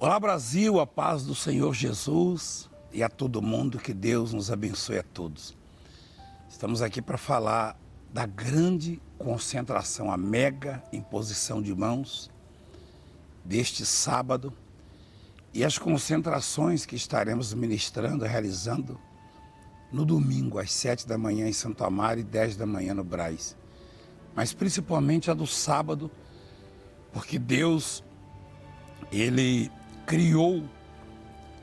Olá Brasil, a paz do Senhor Jesus e a todo mundo, que Deus nos abençoe a todos. Estamos aqui para falar da grande concentração, a mega imposição de mãos deste sábado e as concentrações que estaremos ministrando, realizando no domingo às 7 da manhã em Santo Amaro e 10 da manhã no Brás. Mas principalmente a do sábado, porque Deus, Ele criou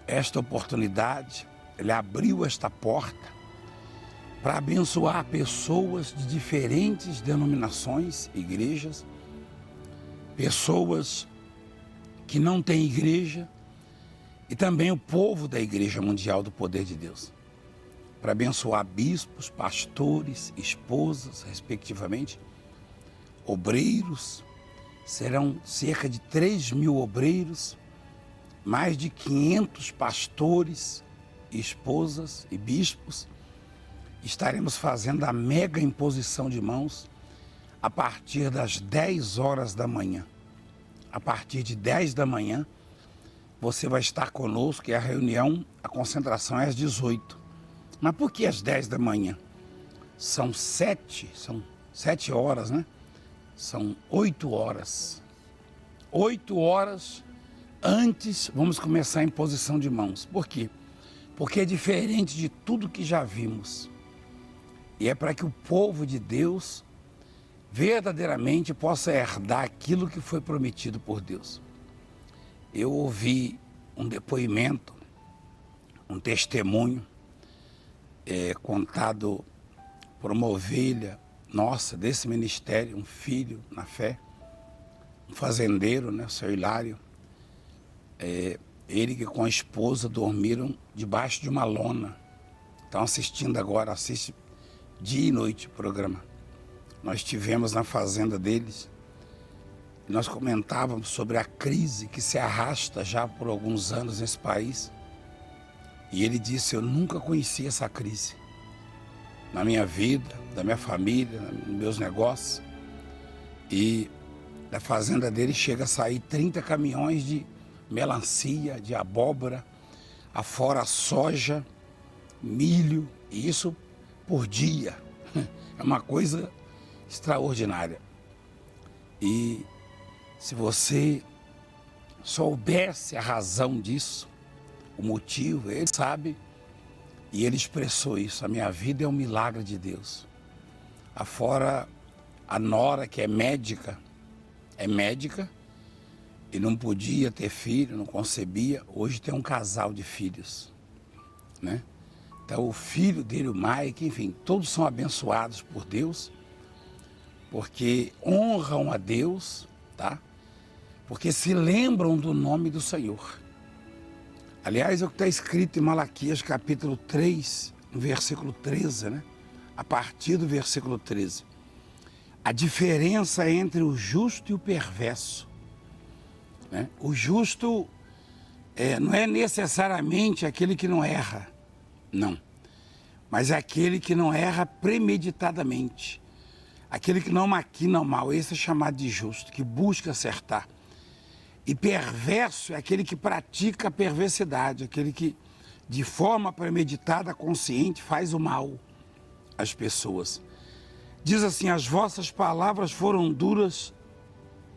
esta oportunidade, Ele abriu esta porta para abençoar pessoas de diferentes denominações, igrejas, pessoas que não têm igreja e também o povo da Igreja Mundial do Poder de Deus, para abençoar bispos, pastores, esposas, respectivamente, obreiros. Serão cerca de 3.000 obreiros, mais de 500 pastores, esposas e bispos. Estaremos fazendo a mega imposição de mãos a partir das 10 horas da manhã. A partir de 10 da manhã, você vai estar conosco, e a reunião, a concentração é às 18. Mas por que às 10 da manhã? São 7 horas, né? São 8 horas. 8 horas antes vamos começar a imposição de mãos. Por quê? Porque é diferente de tudo que já vimos. E é para que o povo de Deus verdadeiramente possa herdar aquilo que foi prometido por Deus. Eu ouvi um depoimento, um testemunho contado por uma ovelha nossa, desse ministério, um filho na fé, um fazendeiro, né, o seu Hilário. Ele que com a esposa dormiram debaixo de uma lona. Estão assistindo agora, assiste dia e noite o programa. Nós estivemos na fazenda deles e nós comentávamos sobre a crise que se arrasta já por alguns anos nesse país. E ele disse: eu nunca conheci essa crise na minha vida, da minha família, nos meus negócios. E da fazenda dele chega a sair 30 caminhões de melancia, de abóbora, afora soja, milho, e isso por dia. É uma coisa extraordinária. E se você soubesse a razão disso, o motivo, ele sabe, e ele expressou isso: a minha vida é um milagre de Deus. Afora a nora, que é médica e não podia ter filho, não concebia, hoje tem um casal de filhos, né? Então o filho dele, o Mike, enfim, todos são abençoados por Deus, porque honram a Deus, tá? Porque se lembram do nome do Senhor. Aliás, é o que está escrito em Malaquias capítulo 3, no versículo 13, né? A partir do versículo 13. A diferença entre o justo e o perverso, né? O justo não é necessariamente aquele que não erra, não. Mas é aquele que não erra premeditadamente. Aquele que não maquina o mal, esse é chamado de justo, que busca acertar. E perverso é aquele que pratica a perversidade, aquele que de forma premeditada, consciente, faz o mal às pessoas. Diz assim: as vossas palavras foram duras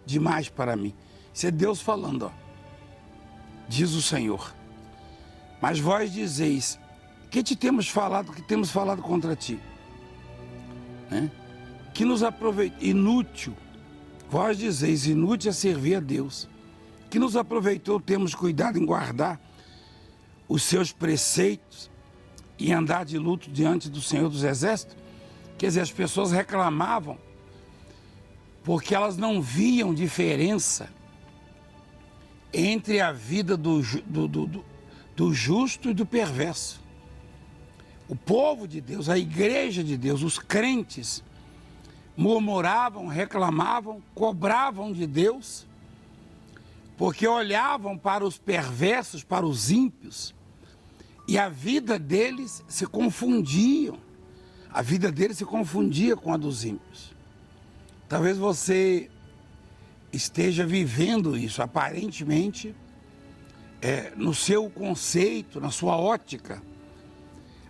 demais para mim. Isso é Deus falando, ó. Diz o Senhor: mas vós dizeis, que temos falado contra ti? Né? Que nos aproveita, inútil, vós dizeis, inútil é servir a Deus. Que nos aproveitou termos cuidado em guardar os seus preceitos e andar de luto diante do Senhor dos Exércitos? Quer dizer, as pessoas reclamavam porque elas não viam diferença entre a vida do justo e do perverso. O povo de Deus, a igreja de Deus, os crentes, murmuravam, reclamavam, cobravam de Deus, porque olhavam para os perversos, para os ímpios, e a vida deles se confundia com a dos ímpios. Talvez você esteja vivendo isso. Aparentemente, no seu conceito, na sua ótica,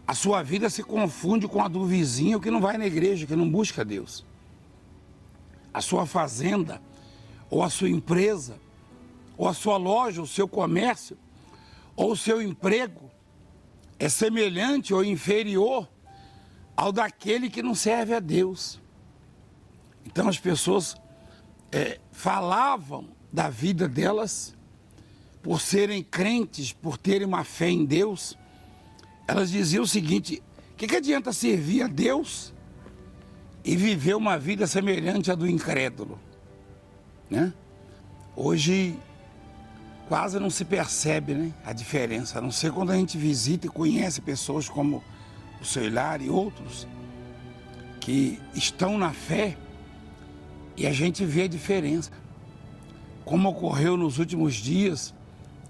a sua vida se confunde com a do vizinho que não vai na igreja, que não busca Deus. A sua fazenda, ou a sua empresa, ou a sua loja, o seu comércio, ou o seu emprego é semelhante ou inferior ao daquele que não serve a Deus. Então as pessoas falavam da vida delas, por serem crentes, por terem uma fé em Deus, elas diziam o seguinte: o que adianta servir a Deus e viver uma vida semelhante à do incrédulo, né? Hoje quase não se percebe, né, a diferença, a não ser quando a gente visita e conhece pessoas como o seu Hilário e outros que estão na fé, e a gente vê a diferença. Como ocorreu nos últimos dias,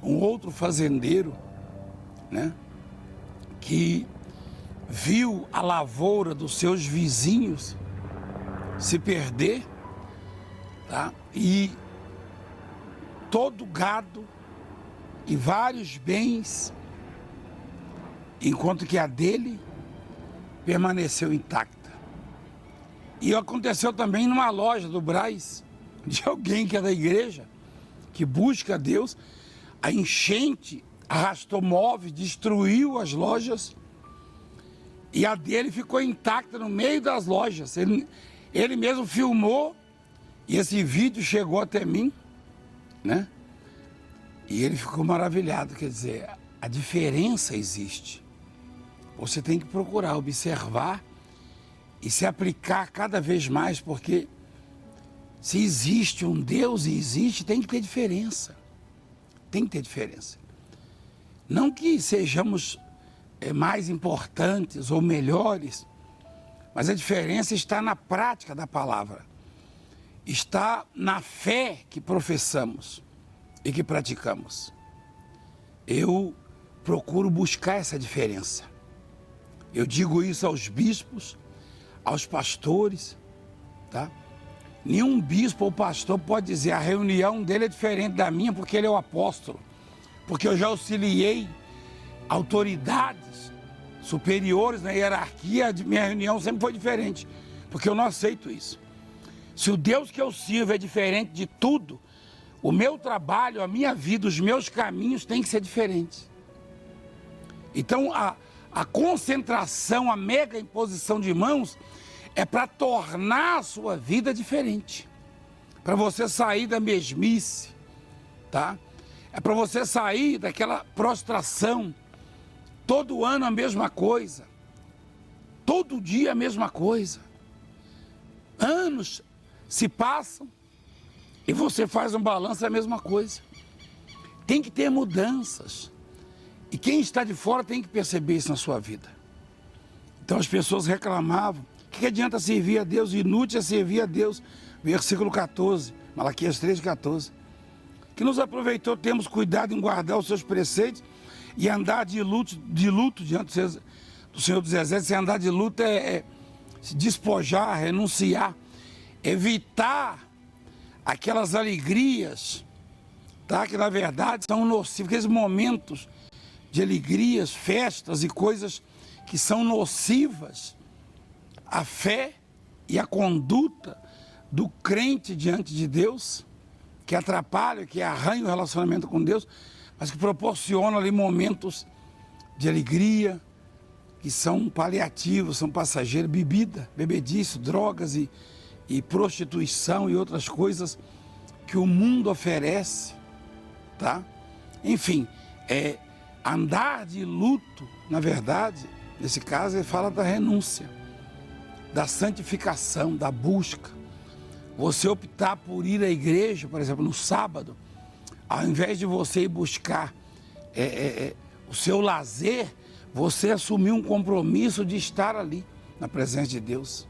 um outro fazendeiro, né, que viu a lavoura dos seus vizinhos se perder, tá? E todo gado e vários bens, enquanto que a dele permaneceu intacta. E aconteceu também numa loja do Brás, de alguém que é da igreja, que busca a Deus. A enchente arrastou móveis, destruiu as lojas, e a dele ficou intacta no meio das lojas. Ele mesmo filmou, e esse vídeo chegou até mim, né? E ele ficou maravilhado. Quer dizer, a diferença existe. Você tem que procurar observar e se aplicar cada vez mais, porque se existe um Deus, e existe, tem que ter diferença. Tem que ter diferença. Não que sejamos mais importantes ou melhores, mas a diferença está na prática da palavra. Está na fé que professamos e que praticamos. Eu procuro buscar essa diferença. Eu digo isso aos bispos, aos pastores, tá? Nenhum bispo ou pastor pode dizer a reunião dele é diferente da minha porque ele é o apóstolo, porque eu já auxiliei autoridades superiores na hierarquia, minha reunião sempre foi diferente, porque eu não aceito isso. Se o Deus que eu sirvo é diferente de tudo, o meu trabalho, a minha vida, os meus caminhos têm que ser diferentes. Então a concentração, a mega imposição de mãos é para tornar a sua vida diferente, para você sair da mesmice, tá? É para você sair daquela prostração, todo ano a mesma coisa, todo dia a mesma coisa. Anos se passam e você faz um balanço, é a mesma coisa. Tem que ter mudanças. E quem está de fora tem que perceber isso na sua vida. Então as pessoas reclamavam: o que adianta servir a Deus? Inútil é servir a Deus. Versículo 14, Malaquias 3,14. Que nos aproveitou, temos cuidado em guardar os seus preceitos e andar de luto diante do Senhor dos Exércitos. E andar de luto é se despojar, renunciar, evitar aquelas alegrias, tá? Que na verdade são nocivas, aqueles momentos de alegrias, festas e coisas que são nocivas à fé e à conduta do crente diante de Deus, que atrapalha, que arranha o relacionamento com Deus, mas que proporcionam ali momentos de alegria, que são paliativos, são passageiros, bebida, bebedice, drogas e prostituição e outras coisas que o mundo oferece, tá? Enfim, andar de luto, na verdade, nesse caso, ele fala da renúncia, da santificação, da busca. Você optar por ir à igreja, por exemplo, no sábado, ao invés de você ir buscar o seu lazer, você assumir um compromisso de estar ali, na presença de Deus.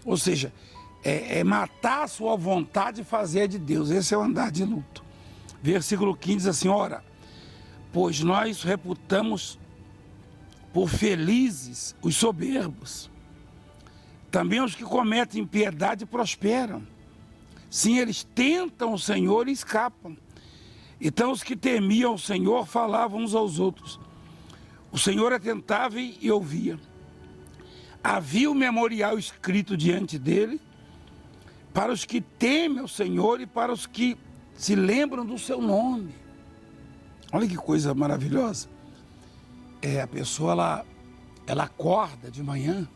Ou seja, matar a sua vontade e fazer a de Deus. Esse é o andar de luto. Versículo 15 diz assim: ora, pois nós reputamos por felizes os soberbos. Também os que cometem impiedade prosperam. Sim, eles tentam o Senhor e escapam. Então os que temiam o Senhor falavam uns aos outros. O Senhor atentava e ouvia. Havia um memorial escrito diante dele para os que temem o Senhor e para os que se lembram do seu nome. Olha que coisa maravilhosa. A pessoa, ela acorda de manhã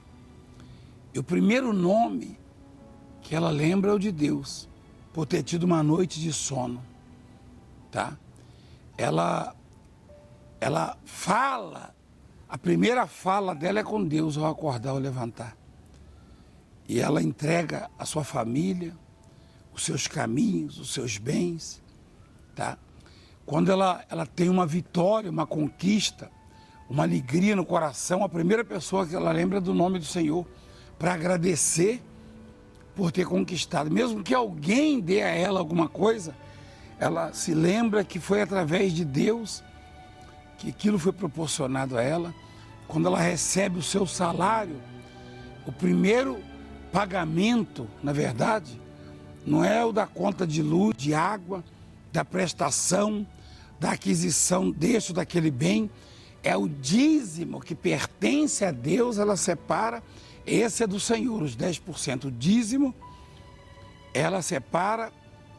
e o primeiro nome que ela lembra é o de Deus, por ter tido uma noite de sono, tá? Ela fala, a primeira fala dela é com Deus ao acordar ou levantar. E ela entrega a sua família, os seus caminhos, os seus bens, tá? Quando ela tem uma vitória, uma conquista, uma alegria no coração, a primeira pessoa que ela lembra é do nome do Senhor, para agradecer por ter conquistado. Mesmo que alguém dê a ela alguma coisa, ela se lembra que foi através de Deus que aquilo foi proporcionado a ela. Quando ela recebe o seu salário, o primeiro pagamento, na verdade, não é o da conta de luz, de água, da prestação, da aquisição deste ou daquele bem, é o dízimo que pertence a Deus, ela separa, esse é do Senhor, os 10%. O dízimo, ela separa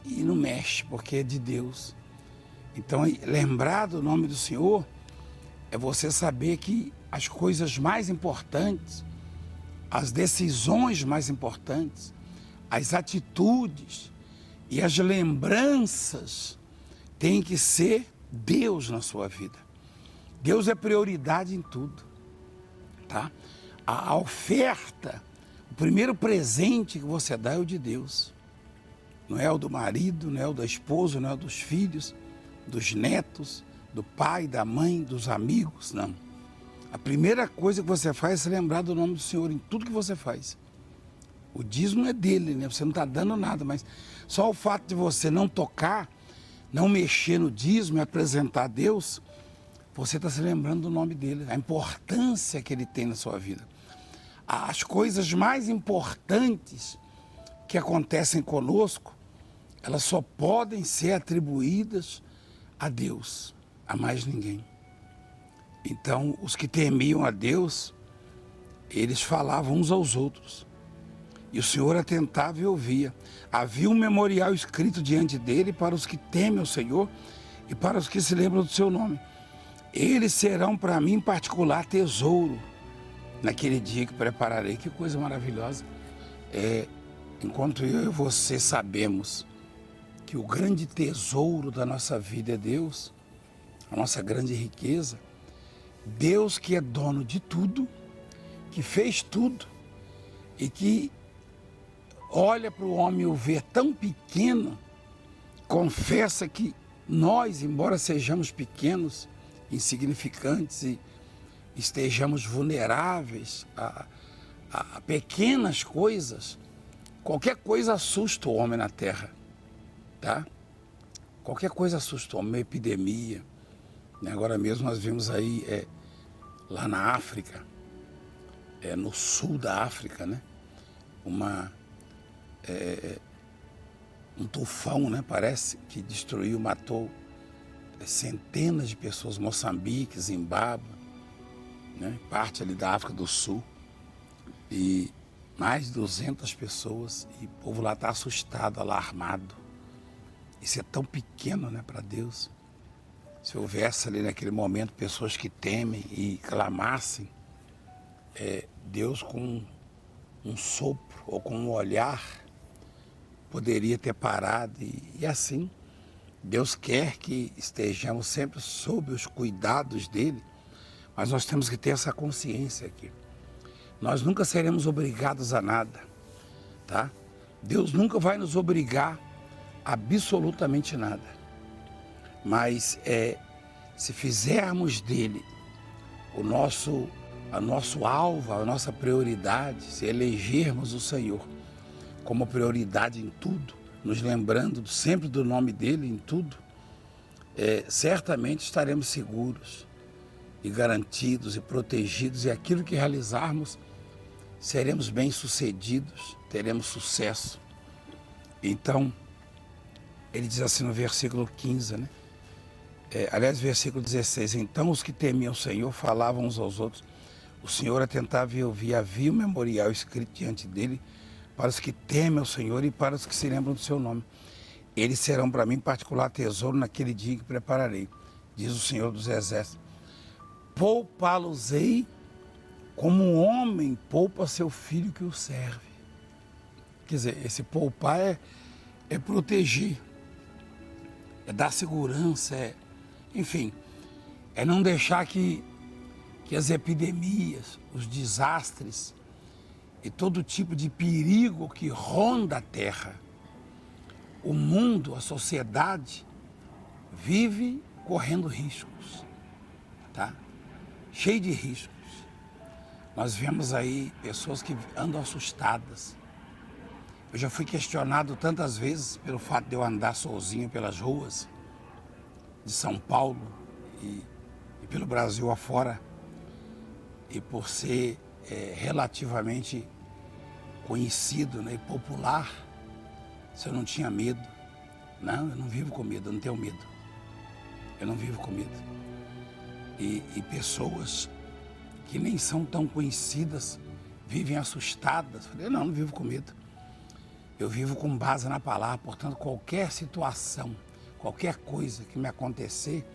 e não mexe, porque é de Deus. Então, lembrar do nome do Senhor é você saber que as coisas mais importantes, as decisões mais importantes, as atitudes e as lembranças têm que ser Deus na sua vida. Deus é prioridade em tudo, tá? A oferta, o primeiro presente que você dá é o de Deus. Não é o do marido, não é o da esposa, não é o dos filhos, dos netos, do pai, da mãe, dos amigos, não. A primeira coisa que você faz é se lembrar do nome do Senhor em tudo que você faz. O dízimo é dele, né? Você não está dando nada, mas só o fato de você não tocar, não mexer no dízimo e apresentar a Deus, você está se lembrando do nome dele, a importância que ele tem na sua vida. As coisas mais importantes que acontecem conosco, elas só podem ser atribuídas a Deus, a mais ninguém. Então, os que temiam a Deus, eles falavam uns aos outros. E o Senhor atentava e ouvia. Havia um memorial escrito diante dele para os que temem o Senhor e para os que se lembram do seu nome. Eles serão para mim em particular tesouro naquele dia que prepararei. Que coisa maravilhosa. Enquanto eu e você sabemos que o grande tesouro da nossa vida é Deus, a nossa grande riqueza, Deus que é dono de tudo, que fez tudo e que olha para o homem e o vê tão pequeno, confessa que nós, embora sejamos pequenos, insignificantes e estejamos vulneráveis a pequenas coisas, qualquer coisa assusta o homem na terra, tá? Qualquer coisa assusta o homem, uma epidemia, né? Agora mesmo nós vimos aí, lá na África, no sul da África, né? Um tufão, né? Parece que destruiu, matou centenas de pessoas, Moçambique, Zimbábue, né? Parte ali da África do Sul, e mais de 200 pessoas, e o povo lá está assustado, alarmado. Isso é tão pequeno, né, para Deus. Se houvesse ali naquele momento pessoas que temem e clamassem, Deus com um sopro ou com um olhar poderia ter parado, e assim Deus quer que estejamos sempre sob os cuidados dele, mas nós temos que ter essa consciência aqui. Nós nunca seremos obrigados a nada, tá? Deus nunca vai nos obrigar a absolutamente nada. Mas se fizermos dele o nosso alvo, a nossa prioridade, se elegermos o Senhor como prioridade em tudo, nos lembrando sempre do nome dele em tudo, certamente estaremos seguros e garantidos e protegidos, e aquilo que realizarmos, seremos bem-sucedidos, teremos sucesso. Então, ele diz assim no versículo 15, né? Aliás, versículo 16, então os que temiam o Senhor falavam uns aos outros, o Senhor atentava e ouvia, havia um memorial escrito diante dele para os que temem ao Senhor e para os que se lembram do seu nome. Eles serão para mim particular tesouro naquele dia que prepararei, diz o Senhor dos Exércitos. Poupá-los-ei como um homem poupa seu filho que o serve. Quer dizer, esse poupar é proteger, é dar segurança, enfim, é não deixar que as epidemias, os desastres e todo tipo de perigo que ronda a terra, o mundo, a sociedade, vive correndo riscos, tá? Cheio de riscos. Nós vemos aí pessoas que andam assustadas. Eu já fui questionado tantas vezes pelo fato de eu andar sozinho pelas ruas de São Paulo e pelo Brasil afora, e por ser relativamente conhecido, né, e popular, se eu não tinha medo. Não, eu não vivo com medo, eu não tenho medo. Eu não vivo com medo. E pessoas que nem são tão conhecidas vivem assustadas. Falei, não vivo com medo. Eu vivo com base na palavra, portanto, qualquer situação, qualquer coisa que me acontecer,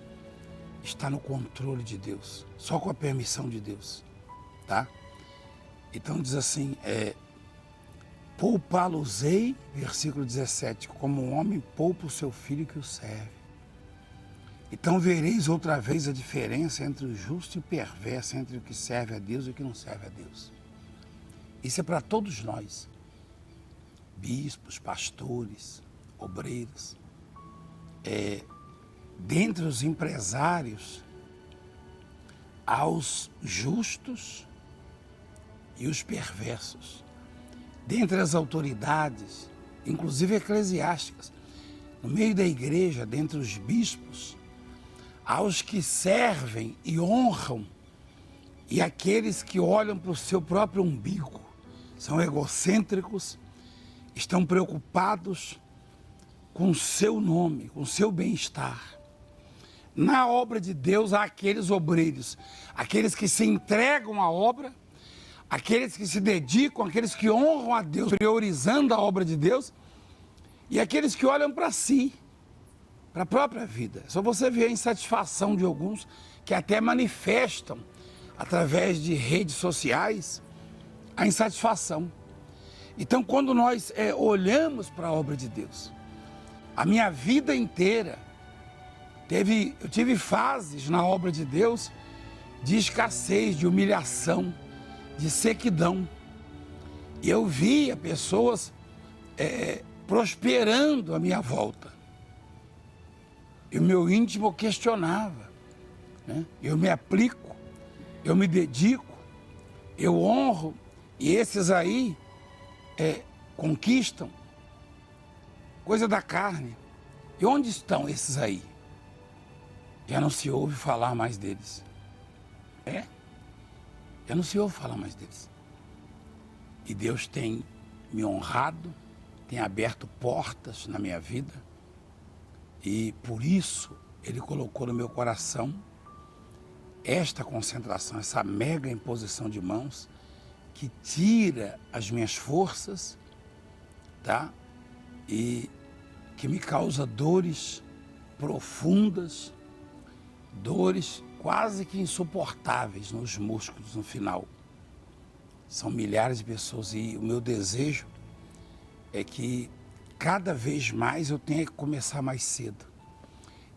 está no controle de Deus, só com a permissão de Deus, tá? Então diz assim, poupá-los-ei, versículo 17, como um homem poupa o seu filho que o serve. Então vereis outra vez a diferença entre o justo e o perverso, entre o que serve a Deus e o que não serve a Deus. Isso é para todos nós, bispos, pastores, obreiros, dentre os empresários, aos justos e os perversos, dentre as autoridades, inclusive eclesiásticas, no meio da igreja, dentre os bispos, aos que servem e honram, e aqueles que olham para o seu próprio umbigo, são egocêntricos, estão preocupados com o seu nome, com o seu bem-estar. Na obra de Deus há aqueles obreiros, aqueles que se entregam à obra, aqueles que se dedicam, aqueles que honram a Deus, priorizando a obra de Deus, e aqueles que olham para si, para a própria vida. Só você vê a insatisfação de alguns que até manifestam, através de redes sociais, a insatisfação. Então, quando nós olhamos para a obra de Deus, a minha vida inteira, eu tive fases na obra de Deus de escassez, de humilhação, de sequidão. E eu via pessoas prosperando à minha volta. E o meu íntimo questionava, né? Eu me aplico, eu me dedico, eu honro, e esses aí conquistam coisa da carne. E onde estão esses aí? Já não se ouve falar mais deles. Já não se ouve falar mais deles. E Deus tem me honrado, tem aberto portas na minha vida, e por isso Ele colocou no meu coração esta concentração, essa mega imposição de mãos, que tira as minhas forças, tá? E que me causa dores profundas, dores quase que insuportáveis nos músculos no final. São milhares de pessoas, e o meu desejo é que cada vez mais eu tenha que começar mais cedo.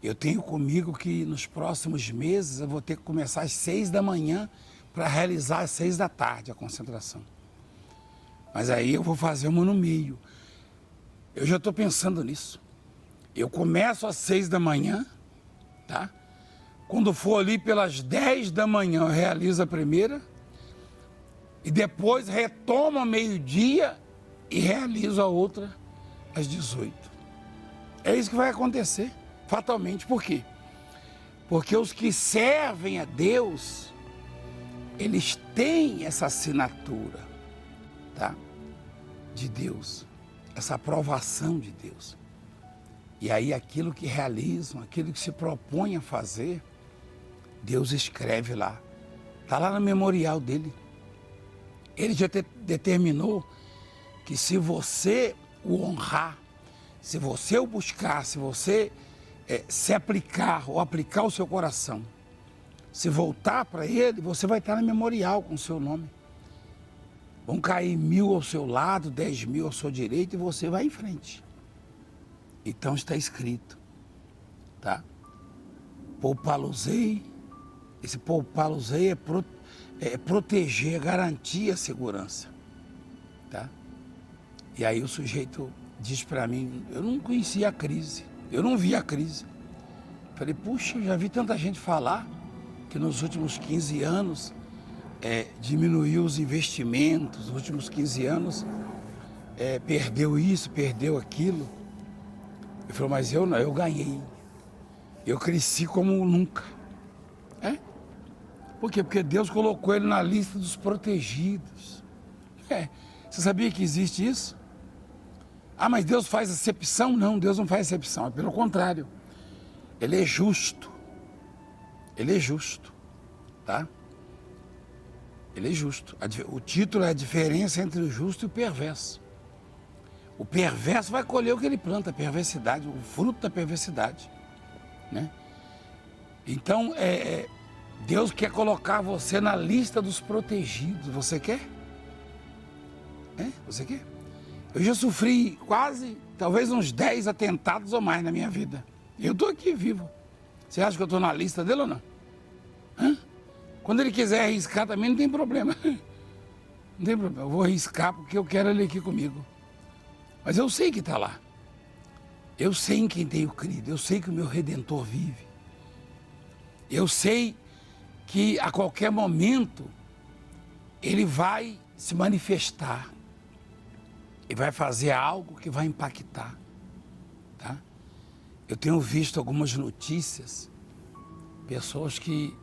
Eu tenho comigo que nos próximos meses eu vou ter que começar às 6 da manhã para realizar às 6 da tarde a concentração. Mas aí eu vou fazer uma no meio. Eu já estou pensando nisso. Eu começo às 6 da manhã, tá? Quando for ali pelas 10 da manhã, eu realizo a primeira, e depois retomo ao meio-dia e realizo a outra às 18. É isso que vai acontecer, fatalmente. Por quê? Porque os que servem a Deus, eles têm essa assinatura, tá? De Deus, essa aprovação de Deus. E aí aquilo que realizam, aquilo que se propõem a fazer, Deus escreve lá. Está lá no memorial dele. Ele já determinou que se você o honrar, se você o buscar, se você se aplicar ou aplicar o seu coração, se voltar para ele, você vai estar no memorial com o seu nome. Vão cair 1000 ao seu lado, 10.000 à sua direita e você vai em frente. Então está escrito, tá? Poupá-los-ei. Esse poupá-los-ei é proteger, é garantir a segurança, tá? E aí o sujeito diz para mim, eu não conhecia a crise, eu não vi a crise. Falei, puxa, eu já vi tanta gente falar que nos últimos 15 anos diminuiu os investimentos, nos últimos 15 anos perdeu isso, perdeu aquilo. Ele falou, mas eu não, eu ganhei. Eu cresci como nunca. Por quê? Porque Deus colocou ele na lista dos protegidos. Você sabia que existe isso? Ah, mas Deus faz acepção? Não, Deus não faz acepção. É pelo contrário. Ele é justo. Ele é justo. Tá? Ele é justo. O título é a diferença entre o justo e o perverso. O perverso vai colher o que ele planta, a perversidade, o fruto da perversidade, né? Então, Deus quer colocar você na lista dos protegidos. Você quer? Você quer? Eu já sofri quase, talvez uns 10 atentados ou mais na minha vida. E eu estou aqui vivo. Você acha que eu estou na lista dele ou não? Quando ele quiser arriscar também não tem problema. Não tem problema. Eu vou arriscar porque eu quero ele aqui comigo. Mas eu sei que está lá. Eu sei em quem tenho crido. Eu sei que o meu Redentor vive. Eu sei que a qualquer momento ele vai se manifestar. E vai fazer algo que vai impactar. Tá? Eu tenho visto algumas notícias. Pessoas que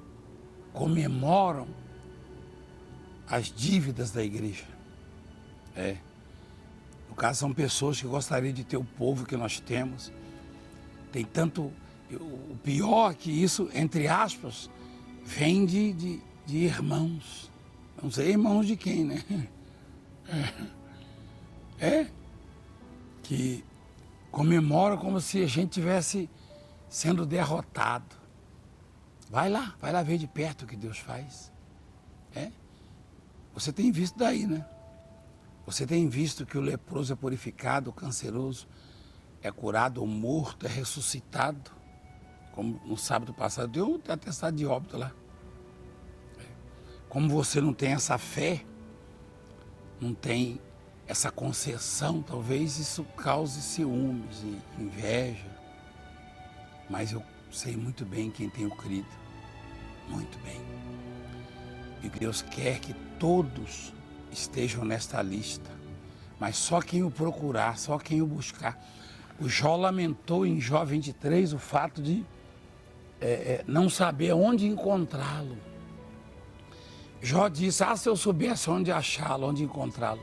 comemoram as dívidas da igreja. No caso, são pessoas que gostariam de ter o povo que nós temos. Tem tanto... O pior é que isso, entre aspas, vem de irmãos. Não sei irmãos de quem, né? Que comemoram como se a gente estivesse sendo derrotado. Vai lá ver de perto o que Deus faz. Você tem visto daí, né? Você tem visto que o leproso é purificado, o canceroso é curado, o morto é ressuscitado. Como no sábado passado, deu um atestado de óbito lá. Como você não tem essa fé, não tem essa concessão, talvez isso cause ciúmes e inveja. Mas eu sei muito bem quem tenho crido. Muito bem. E Deus quer que todos estejam nesta lista. Mas só quem o procurar, só quem o buscar. O Jó lamentou em Jó 23 o fato de não saber onde encontrá-lo. Jó disse, se eu soubesse onde achá-lo, onde encontrá-lo.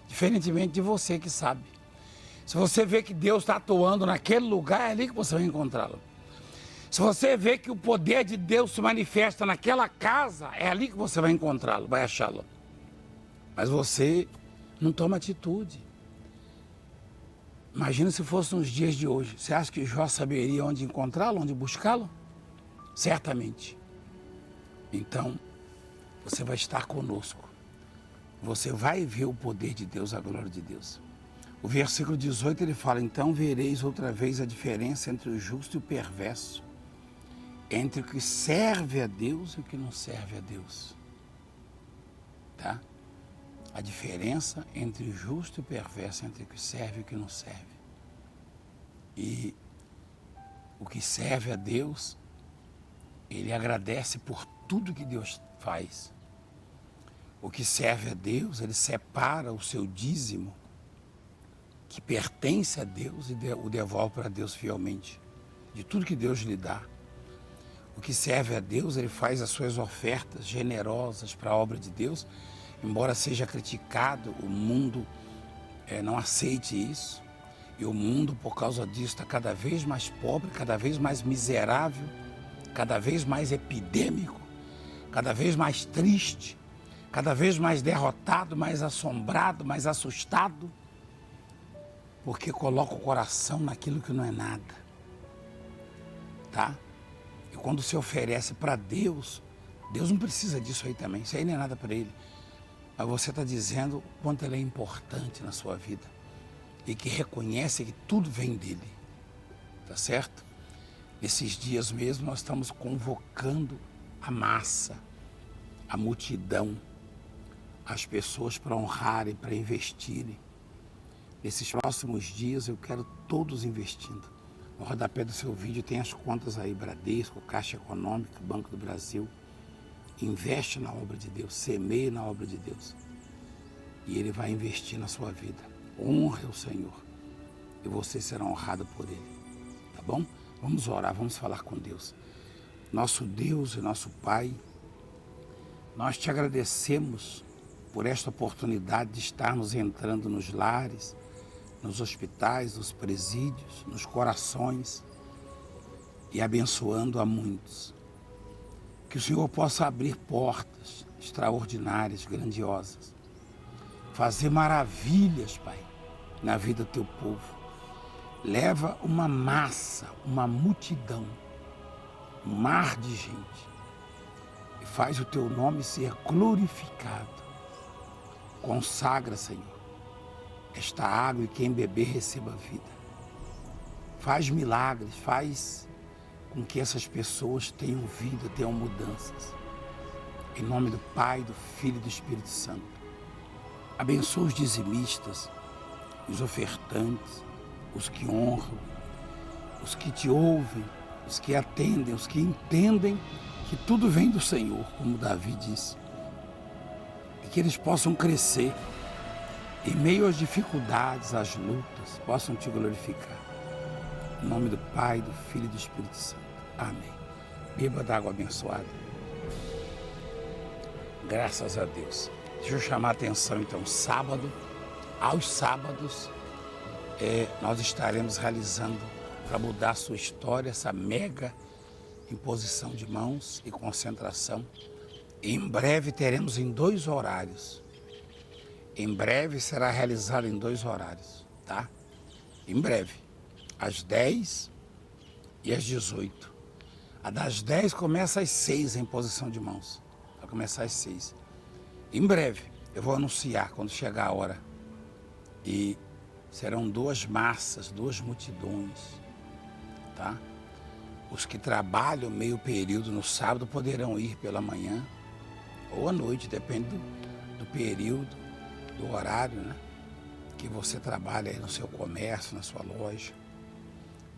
Diferentemente de você que sabe. Se você vê que Deus está atuando naquele lugar, é ali que você vai encontrá-lo. Se você vê que o poder de Deus se manifesta naquela casa, é ali que você vai encontrá-lo, vai achá-lo. Mas você não toma atitude. Imagina se fosse nos dias de hoje. Você acha que Jó saberia onde encontrá-lo, onde buscá-lo? Certamente. Então, você vai estar conosco. Você vai ver o poder de Deus, a glória de Deus. O versículo 18, ele fala, então vereis outra vez a diferença entre o justo e o perverso, entre o que serve a Deus e o que não serve a Deus. Tá? A diferença entre o justo e o perverso, entre o que serve e o que não serve. E o que serve a Deus, ele agradece por tudo que Deus faz. O que serve a Deus, ele separa o seu dízimo, que pertence a Deus, e o devolve para Deus fielmente, de tudo que Deus lhe dá. O que serve a Deus, ele faz as suas ofertas generosas para a obra de Deus, embora seja criticado, o mundo não aceite isso. E o mundo, por causa disso, está cada vez mais pobre, cada vez mais miserável, cada vez mais epidêmico, cada vez mais triste, cada vez mais derrotado, mais assombrado, mais assustado, porque coloca o coração naquilo que não é nada, tá? E quando se oferece para Deus, Deus não precisa disso aí também, isso aí não é nada para Ele. Mas você está dizendo o quanto Ele é importante na sua vida e que reconhece que tudo vem dEle, tá certo? Nesses dias mesmo nós estamos convocando a massa, a multidão, as pessoas para honrarem, para investirem. Nesses próximos dias eu quero todos investindo. No rodapé do seu vídeo tem as contas aí, Bradesco, Caixa Econômica, Banco do Brasil. Investe na obra de Deus, semeie na obra de Deus. E Ele vai investir na sua vida. Honre o Senhor e você será honrado por Ele. Tá bom? Vamos orar, vamos falar com Deus. Nosso Deus e nosso Pai, nós te agradecemos por esta oportunidade de estarmos entrando nos lares, nos hospitais, nos presídios, nos corações e abençoando a muitos. Que o Senhor possa abrir portas extraordinárias, grandiosas, fazer maravilhas, Pai, na vida do teu povo. Leva uma massa, uma multidão, um mar de gente e faz o teu nome ser glorificado. Consagra, Senhor, esta água e quem beber receba vida. Faz milagres, faz com que essas pessoas tenham vida, tenham mudanças. Em nome do Pai, do Filho e do Espírito Santo. Abençoa os dizimistas, os ofertantes, os que honram, os que te ouvem, os que atendem, os que entendem que tudo vem do Senhor, como Davi disse. E que eles possam crescer em meio às dificuldades, às lutas, possam te glorificar. Em nome do Pai, do Filho e do Espírito Santo. Amém. Beba da água abençoada. Graças a Deus. Deixa eu chamar a atenção, então, sábado, aos sábados, nós estaremos realizando, para mudar a sua história, essa mega imposição de mãos e concentração. Em breve teremos em 2 horários. Em breve será realizado em 2 horários, tá? Em breve, às 10 e às 18. A das 10 começa às 6 a imposição de mãos. Vai começar às 6. Em breve, eu vou anunciar quando chegar a hora. E serão 2 massas, 2 multidões, tá? Os que trabalham meio período no sábado poderão ir pela manhã ou à noite, depende do período, do horário, né? Que você trabalha aí no seu comércio, na sua loja.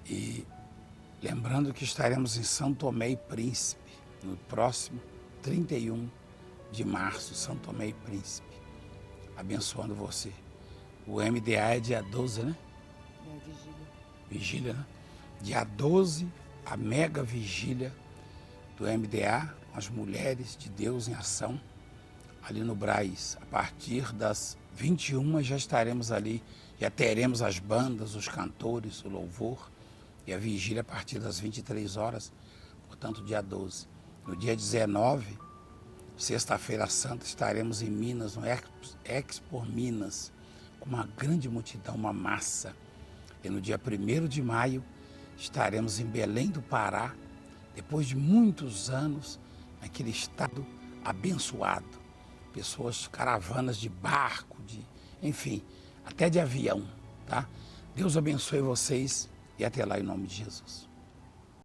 E lembrando que estaremos em São Tomé e Príncipe, no próximo 31 de março, São Tomé e Príncipe, abençoando você. O MDA é dia 12, né? É, vigília. Vigília, né? Dia 12, a mega vigília do MDA, com as mulheres de Deus em ação, ali no Brás. A partir das 21 já estaremos ali, já teremos as bandas, os cantores, o louvor, e a vigília a partir das 23 horas, portanto dia 12. No dia 19, sexta-feira santa, estaremos em Minas, no Expo Minas, com uma grande multidão, uma massa. E no dia 1º de maio, estaremos em Belém do Pará, depois de muitos anos, naquele estado abençoado. Pessoas, caravanas de barco, enfim, até de avião, tá? Deus abençoe vocês e até lá em nome de Jesus.